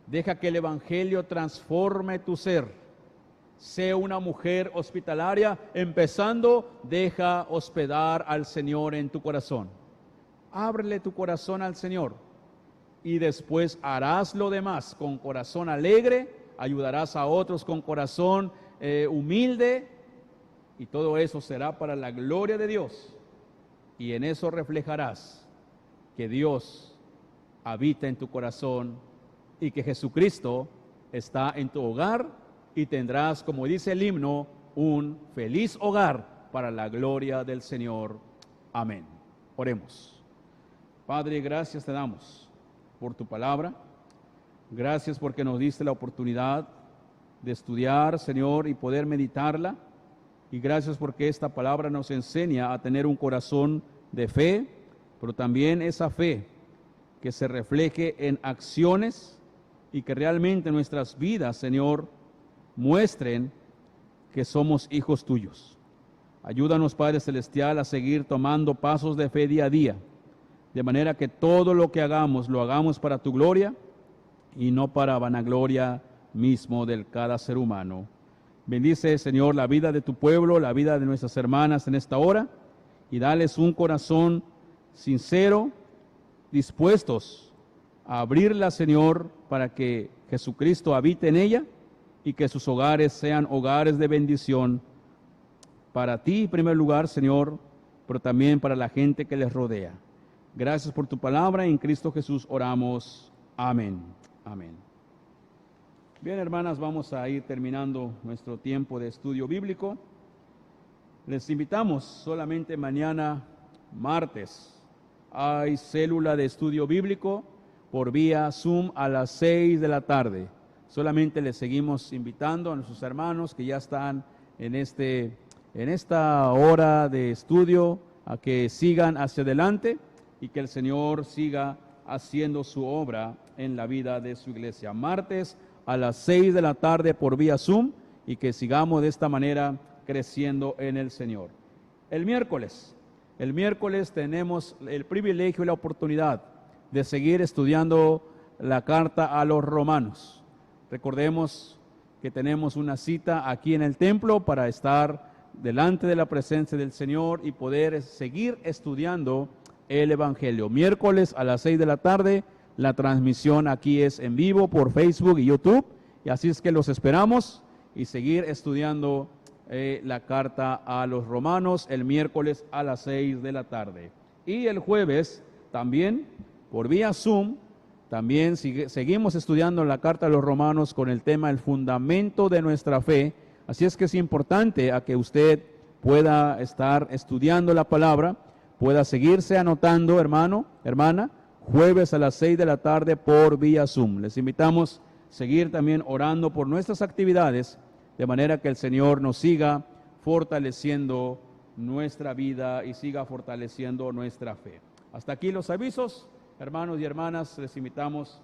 Deja que el evangelio transforme tu ser. Sé una mujer hospitalaria. Empezando, deja hospedar al Señor en tu corazón. Ábrele tu corazón al Señor, y después harás lo demás con corazón alegre, ayudarás a otros con corazón humilde, y todo eso será para la gloria de Dios, y en eso reflejarás que Dios habita en tu corazón y que Jesucristo está en tu hogar, y tendrás, como dice el himno, un feliz hogar para la gloria del Señor. Amén. Oremos. Padre, gracias te damos por tu palabra. Gracias porque nos diste la oportunidad de estudiar, Señor, y poder meditarla. Y gracias porque esta palabra nos enseña a tener un corazón de fe, pero también esa fe que se refleje en acciones y que realmente nuestras vidas, Señor, muestren que somos hijos tuyos. Ayúdanos, Padre Celestial, a seguir tomando pasos de fe día a día, de manera que todo lo que hagamos, lo hagamos para tu gloria y no para vanagloria mismo de cada ser humano. Bendice, Señor, la vida de tu pueblo, la vida de nuestras hermanas en esta hora, y dales un corazón sincero, dispuestos a abrirla, Señor, para que Jesucristo habite en ella y que sus hogares sean hogares de bendición para ti en primer lugar, Señor, pero también para la gente que les rodea. Gracias por tu palabra, en Cristo Jesús oramos. Amén. Amén. Bien, hermanas, vamos a ir terminando nuestro tiempo de estudio bíblico. Les invitamos solamente mañana, martes, hay célula de estudio bíblico por vía Zoom a las 6 de la tarde. Solamente les seguimos invitando a nuestros hermanos que ya están en esta hora de estudio a que sigan hacia adelante y que el Señor siga haciendo su obra en la vida de su iglesia. Martes a las 6 de la tarde por vía Zoom, y que sigamos de esta manera creciendo en el Señor. El miércoles tenemos el privilegio y la oportunidad de seguir estudiando la carta a los romanos. Recordemos que tenemos una cita aquí en el templo para estar delante de la presencia del Señor y poder seguir estudiando el Evangelio. Miércoles a las 6 de la tarde, la transmisión aquí es en vivo por Facebook y YouTube, y así es que los esperamos y seguir estudiando la carta a los romanos el miércoles a las 6 de la tarde. Y el jueves también por vía Zoom, también seguimos estudiando la carta a los romanos con el tema el fundamento de nuestra fe. Así es que es importante a que usted pueda estar estudiando la palabra, pueda seguirse anotando, hermano, hermana, jueves a las 6 de la tarde por vía Zoom. Les invitamos a seguir también orando por nuestras actividades, de manera que el Señor nos siga fortaleciendo nuestra vida y siga fortaleciendo nuestra fe. Hasta aquí los avisos, hermanos y hermanas. Les invitamos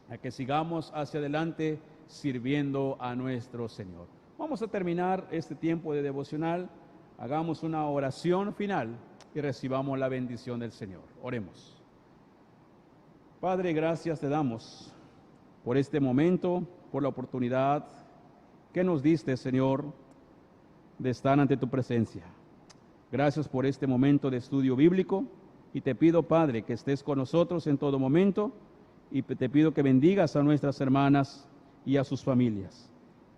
a que sigamos hacia adelante sirviendo a nuestro Señor. Vamos a terminar este tiempo de devocional. Hagamos una oración final y recibamos la bendición del Señor. Oremos. Padre, gracias te damos por este momento, por la oportunidad que nos diste, Señor, de estar ante tu presencia. Gracias por este momento de estudio bíblico, y te pido, Padre, que estés con nosotros en todo momento, y te pido que bendigas a nuestras hermanas y a sus familias.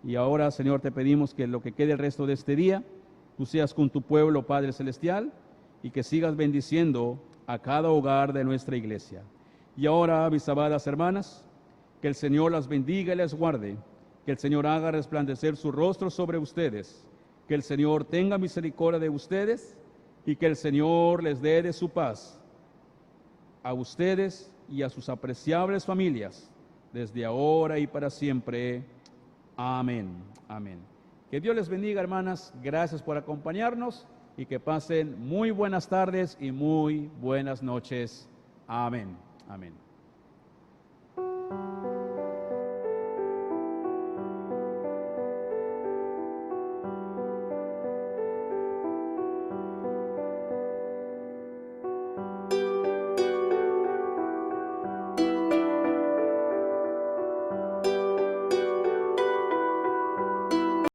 Y ahora, Señor, te pedimos que lo que quede el resto de este día, tú seas con tu pueblo, Padre Celestial, y que sigas bendiciendo a cada hogar de nuestra iglesia. Y ahora, mis amadas hermanas, que el Señor las bendiga y les guarde, que el Señor haga resplandecer su rostro sobre ustedes, que el Señor tenga misericordia de ustedes y que el Señor les dé de su paz a ustedes y a sus apreciables familias, desde ahora y para siempre. Amén. Amén. Que Dios les bendiga, hermanas. Gracias por acompañarnos y que pasen muy buenas tardes y muy buenas noches. Amén. Amén.